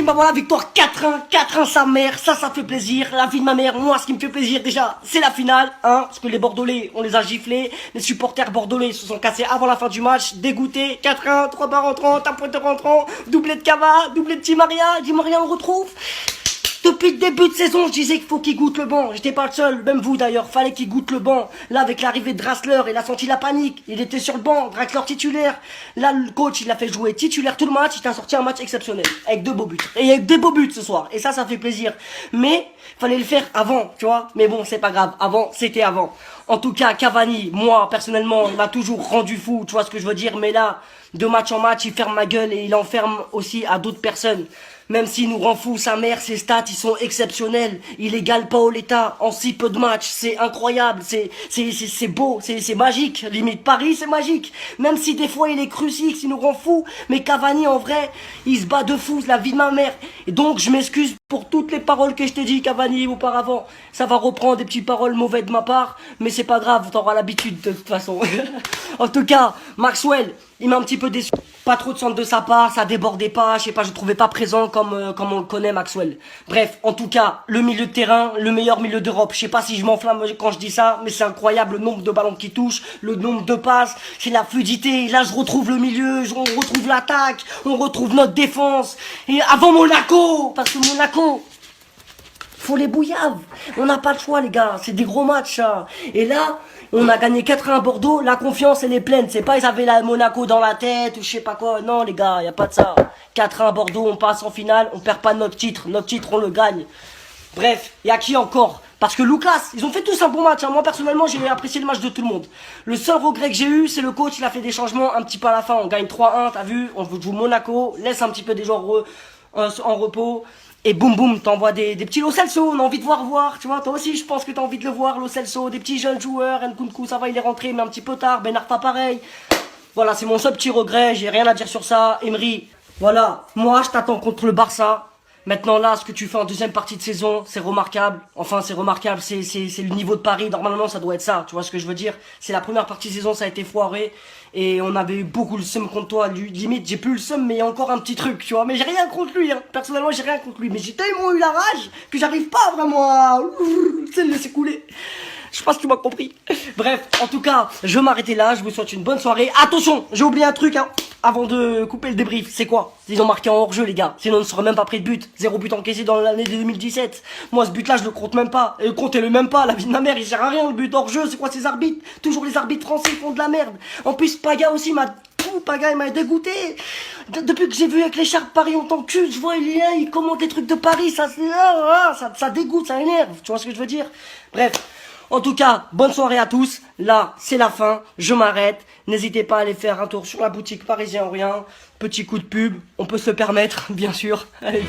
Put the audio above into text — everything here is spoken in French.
team, bah voilà, victoire 4-1, 4-1 sa mère, ça fait plaisir, la vie de ma mère, moi ce qui me fait plaisir déjà, c'est la finale, hein, parce que les Bordelais, on les a giflés, les supporters bordelais se sont cassés avant la fin du match, dégoûtés, 4-1, 3 barres rentrants, un point de rentrant, doublé de Cava, doublé de Di Maria on retrouve. Depuis le début de saison, je disais qu'il faut qu'il goûte le banc. J'étais pas le seul, même vous d'ailleurs, fallait qu'il goûte le banc. Là, avec l'arrivée de Draxler, il a senti la panique. Il était sur le banc, Draxler titulaire. Là, le coach, il l'a fait jouer titulaire tout le match. Il t'a sorti un match exceptionnel, avec 2 beaux buts. Et il y a eu des beaux buts ce soir. Et ça fait plaisir. Mais, fallait le faire avant, tu vois. Mais bon, c'est pas grave. Avant, c'était avant. En tout cas, Cavani, moi, personnellement, il m'a toujours rendu fou, tu vois ce que je veux dire. Mais là, de match en match, il ferme ma gueule et il enferme aussi à d'autres personnes. Même s'il nous rend fou, sa mère, ses stats, ils sont exceptionnels. Il égale Paoletta en si peu de matchs. C'est incroyable, c'est beau, c'est magique. Limite, Paris, c'est magique. Même si des fois il est crucix, il nous rend fou. Mais Cavani, en vrai, il se bat de fou, c'est la vie de ma mère. Et donc, je m'excuse pour toutes les paroles que je t'ai dit, Cavani, auparavant. Ça va reprendre des petites paroles mauvaises de ma part. Mais c'est pas grave, t'auras l'habitude de toute façon. En tout cas, Maxwell, il m'a un petit peu déçu. Pas trop de centre de sa part, ça débordait pas, je sais pas, je le trouvais pas présent comme on le connaît Maxwell. Bref, en tout cas, le milieu de terrain, le meilleur milieu d'Europe. Je sais pas si je m'enflamme quand je dis ça, mais c'est incroyable le nombre de ballons qui touchent, le nombre de passes, c'est la fluidité. Là, je retrouve le milieu, on retrouve l'attaque, on retrouve notre défense. Et avant Monaco, parce que Monaco, faut les bouillaves. On n'a pas le choix, les gars. C'est des gros matchs, ça. Et là, on a gagné 4-1 à Bordeaux. La confiance, elle est pleine. C'est pas, ils avaient la Monaco dans la tête ou je sais pas quoi. Non, les gars, y a pas de ça. 4-1 à Bordeaux, on passe en finale. On perd pas notre titre. Notre titre, on le gagne. Bref, y a qui encore? Parce que Lucas, ils ont fait tous un bon match, hein. Moi, personnellement, j'ai apprécié le match de tout le monde. Le seul regret que j'ai eu, c'est le coach, il a fait des changements un petit peu à la fin. On gagne 3-1, t'as vu? On joue Monaco. Laisse un petit peu des joueurs en repos. Et boum boum, t'envoies des petits Lo Celso, on a envie de voir, tu vois, toi aussi je pense que t'as envie de le voir, Lo Celso, des petits jeunes joueurs, Nkunku, ça va, il est rentré, mais un petit peu tard, Ben Arfa pareil. Voilà, c'est mon seul petit regret, j'ai rien à dire sur ça. Emery, voilà, moi je t'attends contre le Barça. Maintenant là, ce que tu fais en deuxième partie de saison, c'est remarquable. Enfin, c'est remarquable, c'est le niveau de Paris. Normalement, ça doit être ça, tu vois ce que je veux dire. C'est la première partie de saison, ça a été foiré. Et on avait eu beaucoup le seum contre toi. Limite, j'ai plus le seum, mais il y a encore un petit truc, tu vois. Mais j'ai rien contre lui, hein. Personnellement, j'ai rien contre lui. Mais j'ai tellement eu la rage que j'arrive pas vraiment à... tu sais, le laisser couler. Je pense que tu m'as compris. Bref, en tout cas, je vais m'arrêter là. Je vous souhaite une bonne soirée. Attention, j'ai oublié un truc, hein. Avant de couper le débrief, c'est quoi? Ils ont marqué en hors-jeu, les gars. Sinon, on ne serait même pas pris de but. 0 but encaissé dans l'année de 2017. Moi, ce but-là, je le compte même pas. Et comptez-le même pas. La vie de ma mère, il sert à rien, le but hors-jeu. C'est quoi ces arbitres? Toujours les arbitres français font de la merde. En plus, Paga aussi m'a... Paga, il m'a dégoûté. Depuis que j'ai vu avec l'écharpe Paris en tant que cul, je vois, il commente les trucs de Paris. Ça dégoûte, ça énerve. Tu vois ce que je veux dire? Bref. En tout cas, bonne soirée à tous. Là, c'est la fin. Je m'arrête. N'hésitez pas à aller faire un tour sur la boutique Parisien Orient. Petit coup de pub. On peut se le permettre, bien sûr. Allez.